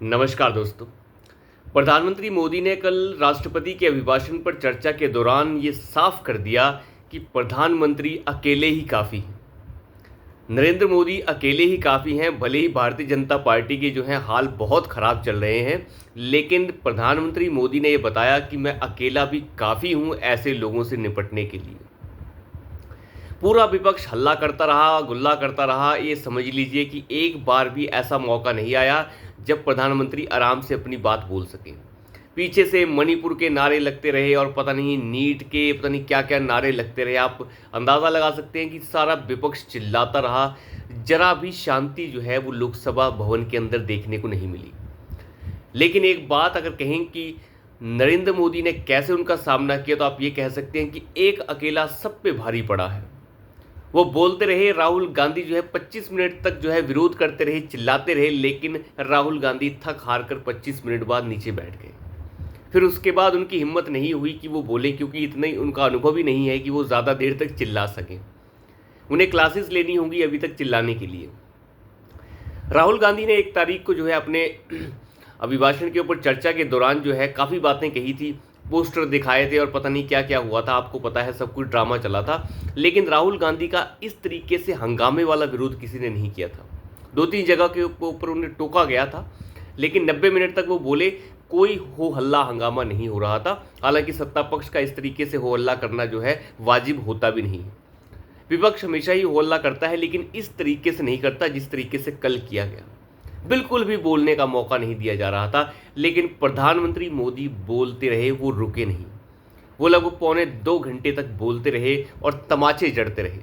नमस्कार दोस्तों। प्रधानमंत्री मोदी ने कल राष्ट्रपति के अभिभाषण पर चर्चा के दौरान ये साफ कर दिया कि प्रधानमंत्री अकेले ही काफ़ी हैं। नरेंद्र मोदी अकेले ही काफ़ी हैं। भले ही भारतीय जनता पार्टी के जो हैं हाल बहुत ख़राब चल रहे हैं, लेकिन प्रधानमंत्री मोदी ने ये बताया कि मैं अकेला भी काफ़ी हूँ ऐसे लोगों से निपटने के लिए। पूरा विपक्ष हल्ला करता रहा, गुल्ला करता रहा। ये समझ लीजिए कि एक बार भी ऐसा मौका नहीं आया जब प्रधानमंत्री आराम से अपनी बात बोल सके। पीछे से मणिपुर के नारे लगते रहे और पता नहीं नीट के पता नहीं क्या क्या नारे लगते रहे। आप अंदाज़ा लगा सकते हैं कि सारा विपक्ष चिल्लाता रहा। जरा भी शांति जो है वो लोकसभा भवन के अंदर देखने को नहीं मिली। लेकिन एक बात अगर कहें कि नरेंद्र मोदी ने कैसे उनका सामना किया, तो आप ये कह सकते हैं कि एक अकेला सब पे भारी पड़ा है। वो बोलते रहे, राहुल गांधी जो है 25 मिनट तक जो है विरोध करते रहे, चिल्लाते रहे, लेकिन राहुल गांधी थक हार कर 25 मिनट बाद नीचे बैठ गए। फिर उसके बाद उनकी हिम्मत नहीं हुई कि वो बोले, क्योंकि इतना ही उनका अनुभव ही नहीं है कि वो ज़्यादा देर तक चिल्ला सकें। उन्हें क्लासेस लेनी होंगी अभी तक चिल्लाने के लिए। राहुल गांधी ने 1 तारीख को जो है अपने अभिभाषण के ऊपर चर्चा के दौरान जो है काफ़ी बातें कही थी, पोस्टर दिखाए थे और पता नहीं क्या क्या हुआ था। आपको पता है, सब कुछ ड्रामा चला था। लेकिन राहुल गांधी का इस तरीके से हंगामे वाला विरोध किसी ने नहीं किया था। 2-3 जगह के ऊपर उन्हें टोका गया था, लेकिन 90 मिनट तक वो बोले, कोई हो हल्ला हंगामा नहीं हो रहा था। हालांकि सत्ता पक्ष का इस तरीके से हो हल्ला करना जो है वाजिब होता भी नहीं है। विपक्ष हमेशा ही हो हल्ला करता है, लेकिन इस तरीके से नहीं करता जिस तरीके से कल किया गया। बिल्कुल भी बोलने का मौका नहीं दिया जा रहा था, लेकिन प्रधानमंत्री मोदी बोलते रहे, वो रुके नहीं। वो लगभग पौने 2 घंटे तक बोलते रहे और तमाचे जड़ते रहे।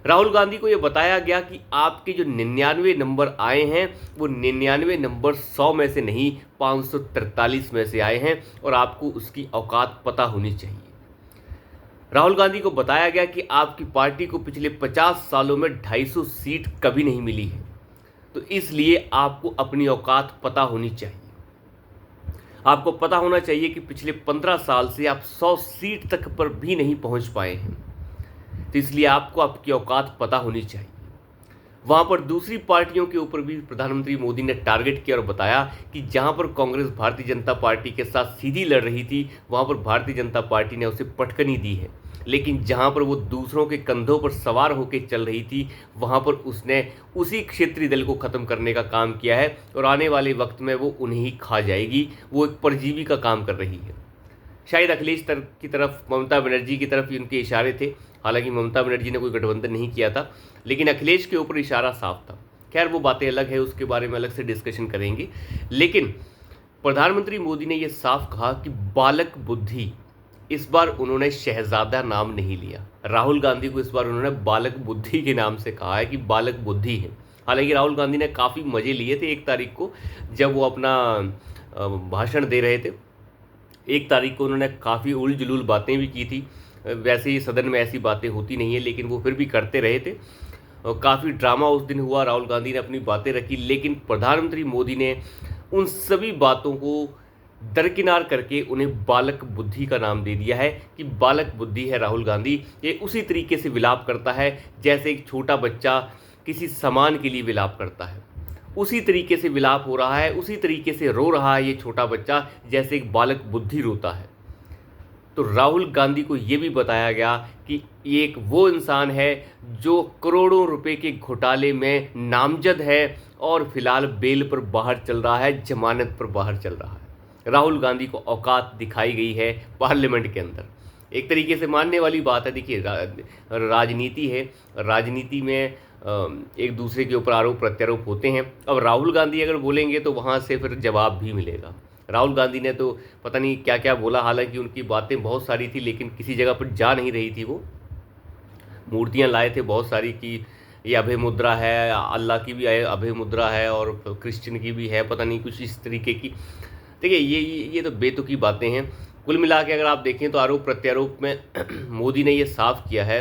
राहुल गांधी को ये बताया गया कि आपके जो 99 नंबर आए हैं, वो 99 नंबर 100 में से नहीं 543 में से आए हैं, और आपको उसकी औकात पता होनी चाहिए। राहुल गांधी को बताया गया कि आपकी पार्टी को पिछले 50 सालों में 250 सीट कभी नहीं मिली है, तो इसलिए आपको अपनी औकात पता होनी चाहिए। आपको पता होना चाहिए कि पिछले 15 साल से आप 100 सीट तक पर भी नहीं पहुंच पाए हैं, तो इसलिए आपको आपकी औकात पता होनी चाहिए। वहां पर दूसरी पार्टियों के ऊपर भी प्रधानमंत्री मोदी ने टारगेट किया और बताया कि जहां पर कांग्रेस भारतीय जनता पार्टी के साथ सीधी लड़ रही थी, वहां पर भारतीय जनता पार्टी ने उसे पटकनी दी है। लेकिन जहां पर वो दूसरों के कंधों पर सवार होकर चल रही थी, वहां पर उसने उसी क्षेत्रीय दल को ख़त्म करने का काम किया है, और आने वाले वक्त में वो उन्हें ही खा जाएगी। वो एक परजीवी का काम कर रही है। शायद अखिलेश की तरफ, ममता बनर्जी की तरफ उनके इशारे थे। हालांकि ममता बनर्जी ने कोई गठबंधन नहीं किया था, लेकिन अखिलेश के ऊपर इशारा साफ था। खैर, वो बातें अलग है, उसके बारे में अलग से डिस्कशन करेंगे। लेकिन प्रधानमंत्री मोदी ने यह साफ कहा कि बालक बुद्धि, इस बार उन्होंने शहजादा नाम नहीं लिया। राहुल गांधी को इस बार उन्होंने बालक बुद्धि के नाम से कहा है कि बालक बुद्धि है। हालांकि राहुल गांधी ने काफ़ी मज़े लिए थे 1 तारीख को, जब वो अपना भाषण दे रहे थे। 1 तारीख को उन्होंने काफ़ी उल जुलूल बातें भी की थी। वैसे ही सदन में ऐसी बातें होती नहीं है, लेकिन वो फिर भी करते रहे थे। काफ़ी ड्रामा उस दिन हुआ, राहुल गांधी ने अपनी बातें रखी, लेकिन प्रधानमंत्री मोदी ने उन सभी बातों को दरकिनार करके उन्हें बालक बुद्धि का नाम दे दिया है कि बालक बुद्धि है राहुल गांधी। ये उसी तरीके से विलाप करता है जैसे एक छोटा बच्चा किसी सामान के लिए विलाप करता है। उसी तरीके से विलाप हो रहा है, उसी तरीके से रो रहा है ये छोटा बच्चा जैसे एक बालक बुद्धि रोता है। तो राहुल गांधी को ये भी बताया गया कि ये एक वो इंसान है जो करोड़ों रुपए के घोटाले में नामजद है और फिलहाल बेल पर बाहर चल रहा है, जमानत पर बाहर चल रहा है। राहुल गांधी को औकात दिखाई गई है पार्लियामेंट के अंदर। एक तरीके से मानने वाली बात है। देखिए, राजनीति है, राजनीति में एक दूसरे के ऊपर आरोप प्रत्यारोप होते हैं। अब राहुल गांधी अगर बोलेंगे तो वहाँ से फिर जवाब भी मिलेगा। राहुल गांधी ने तो पता नहीं क्या क्या बोला, हालांकि उनकी बातें बहुत सारी थी, लेकिन किसी जगह पर जा नहीं रही थी। वो मूर्तियाँ लाए थे बहुत सारी कि ये अभय मुद्रा है, अल्लाह की भी अभय मुद्रा है और क्रिश्चियन की भी है, पता नहीं कुछ इस तरीके की। देखिए, ये तो बेतुकी बातें हैं। कुल मिला के अगर आप देखें तो आरोप प्रत्यारोप में मोदी ने ये साफ किया है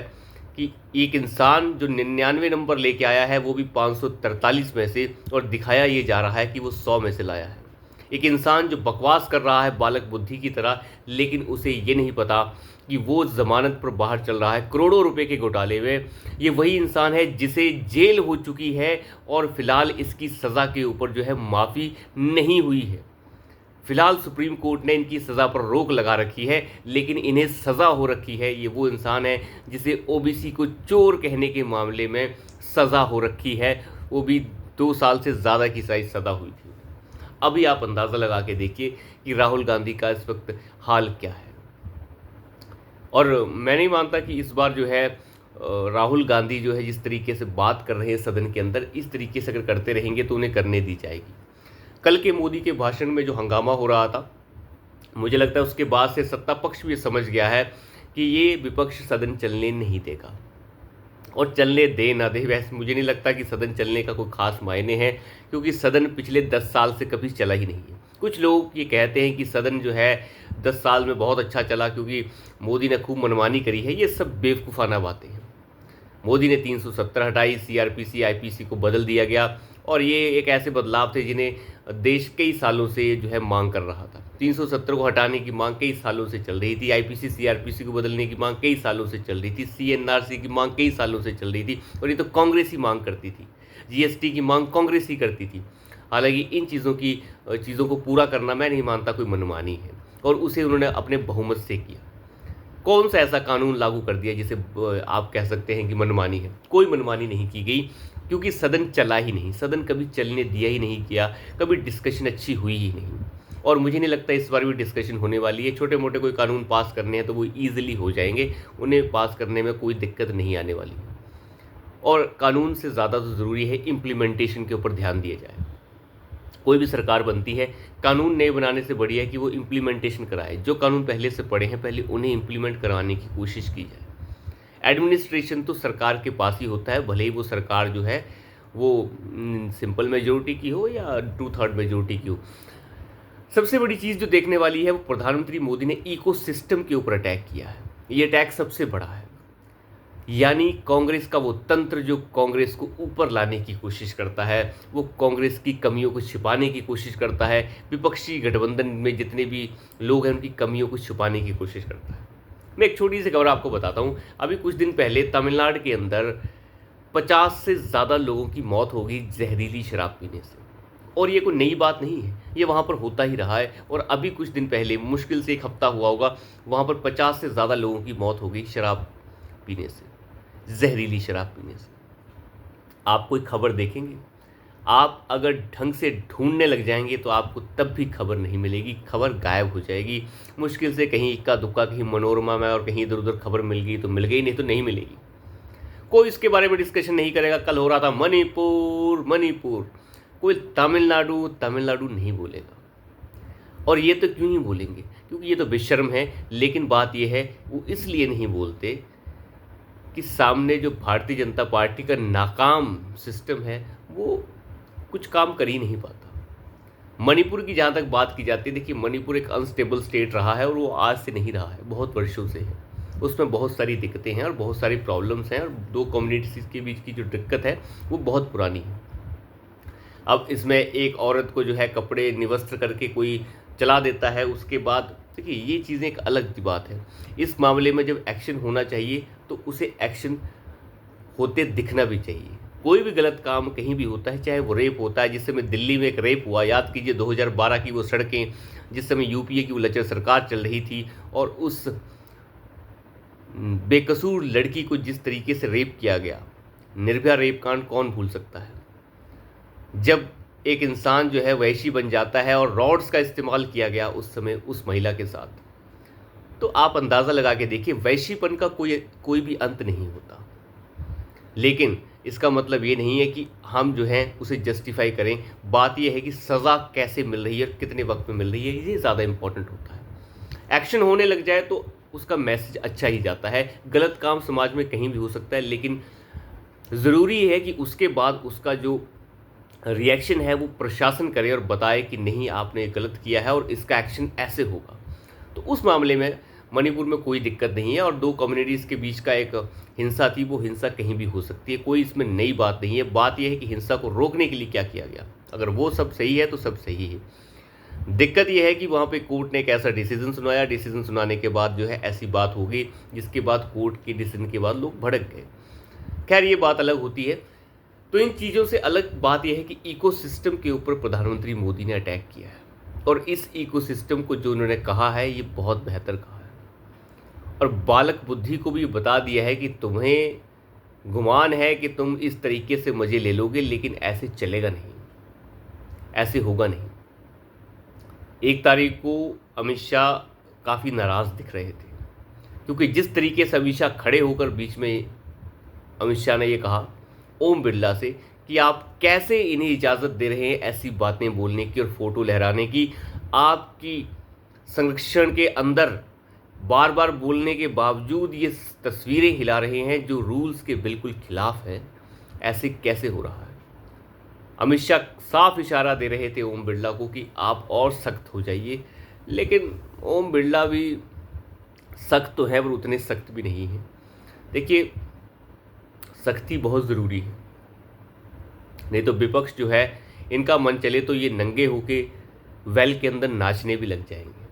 कि एक इंसान जो 99 नंबर लेके आया है, वो भी 543 में से, और दिखाया ये जा रहा है कि वो 100 में से लाया है। एक इंसान जो बकवास कर रहा है बालक बुद्धि की तरह, लेकिन उसे ये नहीं पता कि वो ज़मानत पर बाहर चल रहा है करोड़ों रुपए के घोटाले में। ये वही इंसान है जिसे जेल हो चुकी है और फिलहाल इसकी सज़ा के ऊपर जो है माफ़ी नहीं हुई है। फिलहाल सुप्रीम कोर्ट ने इनकी सज़ा पर रोक लगा रखी है, लेकिन इन्हें सज़ा हो रखी है। ये वो इंसान है जिसे ओबीसी को चोर कहने के मामले में सज़ा हो रखी है, वो भी 2 साल से ज़्यादा की सज़ा हुई थी। अभी आप अंदाज़ा लगा के देखिए कि राहुल गांधी का इस वक्त हाल क्या है। और मैं नहीं मानता कि इस बार जो है राहुल गांधी जो है जिस तरीके से बात कर रहे हैं सदन के अंदर, इस तरीके से अगर करते रहेंगे तो उन्हें करने दी जाएगी। कल के मोदी के भाषण में जो हंगामा हो रहा था, मुझे लगता है उसके बाद से सत्ता पक्ष भी समझ गया है कि ये विपक्ष सदन चलने नहीं देगा। और चलने दे ना दे, वैसे मुझे नहीं लगता कि सदन चलने का कोई खास मायने है, क्योंकि सदन पिछले 10 साल से कभी चला ही नहीं है। कुछ लोग ये कहते हैं कि सदन जो है 10 साल में बहुत अच्छा चला क्योंकि मोदी ने खूब मनमानी करी है। ये सब बेवकूफ़ाना बातें हैं। मोदी ने 370 हटाई, सीआरपीसी आईपीसी को बदल दिया गया, और ये एक ऐसे बदलाव थे जिन्हें देश कई सालों से जो है मांग कर रहा था। 370 को हटाने की मांग कई सालों से चल रही थी, आईपीसी सीआरपीसी को बदलने की मांग कई सालों से चल रही थी, सीएनआरसी की मांग कई सालों से चल रही थी, और ये तो कांग्रेस ही मांग करती थी। जीएसटी की मांग कांग्रेस ही करती थी। हालांकि इन चीज़ों को पूरा करना मैं नहीं मानता कोई मनमानी है, और उसे उन्होंने अपने बहुमत से किया। कौन सा ऐसा कानून लागू कर दिया जिसे आप कह सकते हैं कि मनमानी है? कोई मनमानी नहीं की गई, क्योंकि सदन चला ही नहीं, सदन कभी चलने दिया ही नहीं गया, कभी डिस्कशन अच्छी हुई ही नहीं। और मुझे नहीं लगता इस बार भी डिस्कशन होने वाली है। छोटे मोटे कोई कानून पास करने हैं तो वो ईजिली हो जाएंगे, उन्हें पास करने में कोई दिक्कत नहीं आने वाली है। और कानून से ज़्यादा तो ज़रूरी है इम्प्लीमेंटेशन के ऊपर ध्यान दिया जाए। कोई भी सरकार बनती है, कानून नए बनाने से बढ़िया है कि वो इम्प्लीमेंटेशन कराए। जो कानून पहले से पड़े हैं, पहले उन्हें इम्प्लीमेंट करवाने की कोशिश की जाए। एडमिनिस्ट्रेशन तो सरकार के पास ही होता है, भले ही वो सरकार जो है वो सिंपल मेजोरिटी की हो या 2/3 मेजोरिटी की हो। सबसे बड़ी चीज़ जो देखने वाली है वो प्रधानमंत्री मोदी ने इकोसिस्टम के ऊपर अटैक किया है। ये अटैक सबसे बड़ा है, यानी कांग्रेस का वो तंत्र जो कांग्रेस को ऊपर लाने की कोशिश करता है, वो कांग्रेस की कमियों को छिपाने की कोशिश करता है, विपक्षी गठबंधन में जितने भी लोग हैं उनकी कमियों को छुपाने की कोशिश करता है। मैं एक छोटी सी खबर आपको बताता हूँ। अभी कुछ दिन पहले तमिलनाडु के अंदर 50 से ज़्यादा लोगों की मौत हो गई जहरीली शराब पीने से, और ये कोई नई बात नहीं है, ये वहाँ पर होता ही रहा है। और अभी कुछ दिन पहले, मुश्किल से 1 हफ्ता हुआ होगा, वहाँ पर 50 से ज़्यादा लोगों की मौत हो गई शराब पीने से, जहरीली शराब पीने से। आप कोई खबर देखेंगे? आप अगर ढंग से ढूंढने लग जाएंगे तो आपको तब भी खबर नहीं मिलेगी, खबर गायब हो जाएगी। मुश्किल से कहीं इक्का दुक्का, कहीं मनोरमा में और कहीं इधर उधर खबर मिल गई तो मिल गई, नहीं तो नहीं मिलेगी। कोई इसके बारे में डिस्कशन नहीं करेगा। कल हो रहा था मणिपुर मणिपुर, कोई तमिलनाडु तमिलनाडु नहीं बोलेगा। और ये तो क्यों ही बोलेंगे? क्योंकि ये तो बेशर्म है। लेकिन बात ये है, वो इसलिए नहीं बोलते कि सामने जो भारतीय जनता पार्टी का नाकाम सिस्टम है वो कुछ काम कर ही नहीं पाता। मणिपुर की जहाँ तक बात की जाती है, देखिए मणिपुर एक अनस्टेबल स्टेट रहा है, और वो आज से नहीं रहा है, बहुत वर्षों से है। उसमें बहुत सारी दिक्कतें हैं और बहुत सारी प्रॉब्लम्स हैं, और 2 कम्युनिटीज़ के बीच की जो दिक्कत है वो बहुत पुरानी है। अब इसमें एक औरत को जो है कपड़े निवस्त्र करके कोई चला देता है, उसके बाद देखिए ये चीज़ें एक अलग बात है। इस मामले में जब एक्शन होना चाहिए तो उसे एक्शन होते दिखना भी चाहिए। कोई भी गलत काम कहीं भी होता है, चाहे वो रेप होता है, जिस समय दिल्ली में एक रेप हुआ, याद कीजिए 2012 की वो सड़कें, जिस समय यूपीए की वो लचर सरकार चल रही थी, और उस बेकसूर लड़की को जिस तरीके से रेप किया गया, निर्भया रेप कांड कौन भूल सकता है। जब एक इंसान जो है वैशी बन जाता है और रॉड्स का इस्तेमाल किया गया उस समय उस महिला के साथ, तो आप अंदाज़ा लगा के देखिए वैशीपन का कोई भी अंत नहीं होता। लेकिन इसका मतलब ये नहीं है कि हम जो है उसे जस्टिफाई करें। बात यह है कि सज़ा कैसे मिल रही है और कितने वक्त में मिल रही है, ये ज़्यादा इंपॉर्टेंट होता है। एक्शन होने लग जाए तो उसका मैसेज अच्छा ही जाता है। गलत काम समाज में कहीं भी हो सकता है, लेकिन ज़रूरी है कि उसके बाद उसका जो रिएक्शन है वो प्रशासन करे और बताए कि नहीं, आपने गलत किया है और इसका एक्शन ऐसे होगा। तो उस मामले में मणिपुर में कोई दिक्कत नहीं है, और 2 कम्युनिटीज़ के बीच का एक हिंसा थी, वो हिंसा कहीं भी हो सकती है, कोई इसमें नई बात नहीं है। बात यह है कि हिंसा को रोकने के लिए क्या किया गया। अगर वो सब सही है तो सब सही है। दिक्कत यह है कि वहाँ पे कोर्ट ने एक ऐसा डिसीजन सुनाया, डिसीजन सुनाने के बाद जो है ऐसी बात हो गई जिसके बाद कोर्ट के डिसीजन के बाद लोग भड़क गए। खैर ये बात अलग होती है। तो इन चीज़ों से अलग बात यह है कि इकोसिस्टम के ऊपर प्रधानमंत्री मोदी ने अटैक किया है, और इस इकोसिस्टम को जो उन्होंने कहा है ये बहुत बेहतर कहा है, और बालक बुद्धि को भी बता दिया है कि तुम्हें गुमान है कि तुम इस तरीके से मज़े ले लोगे, लेकिन ऐसे चलेगा नहीं, ऐसे होगा नहीं। 1 तारीख को अमित शाह काफ़ी नाराज़ दिख रहे थे, क्योंकि जिस तरीके से अमित शाह खड़े होकर बीच में अमित शाह ने ये कहा ओम बिरला से कि आप कैसे इन्हें इजाज़त दे रहे हैं ऐसी बातें बोलने की और फोटो लहराने की, आपकी संरक्षण के अंदर बार बार बोलने के बावजूद ये तस्वीरें हिला रहे हैं जो रूल्स के बिल्कुल खिलाफ है, ऐसे कैसे हो रहा है। अमित शाह साफ इशारा दे रहे थे ओम बिरला को कि आप और सख्त हो जाइए, लेकिन ओम बिरला भी सख्त तो है पर उतने सख्त भी नहीं हैं। देखिए, सख्ती बहुत ज़रूरी है, नहीं तो विपक्ष जो है इनका मन चले तो ये नंगे होके वेल के अंदर नाचने भी लग जाएंगे।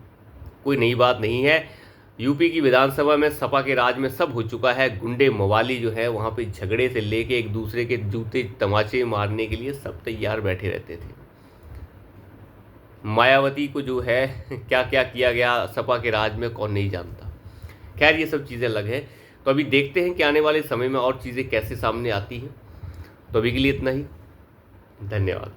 कोई नई बात नहीं है। यूपी की विधानसभा में सपा के राज में सब हो चुका है। गुंडे मवाली जो है वहाँ पे झगड़े से लेके एक दूसरे के जूते तमाचे मारने के लिए सब तैयार बैठे रहते थे। मायावती को जो है क्या क्या किया गया सपा के राज में कौन नहीं जानता। खैर ये सब चीज़ें अलग है। तो अभी देखते हैं कि आने वाले समय में और चीज़ें कैसे सामने आती हैं। तो अभी के लिए इतना ही। धन्यवाद।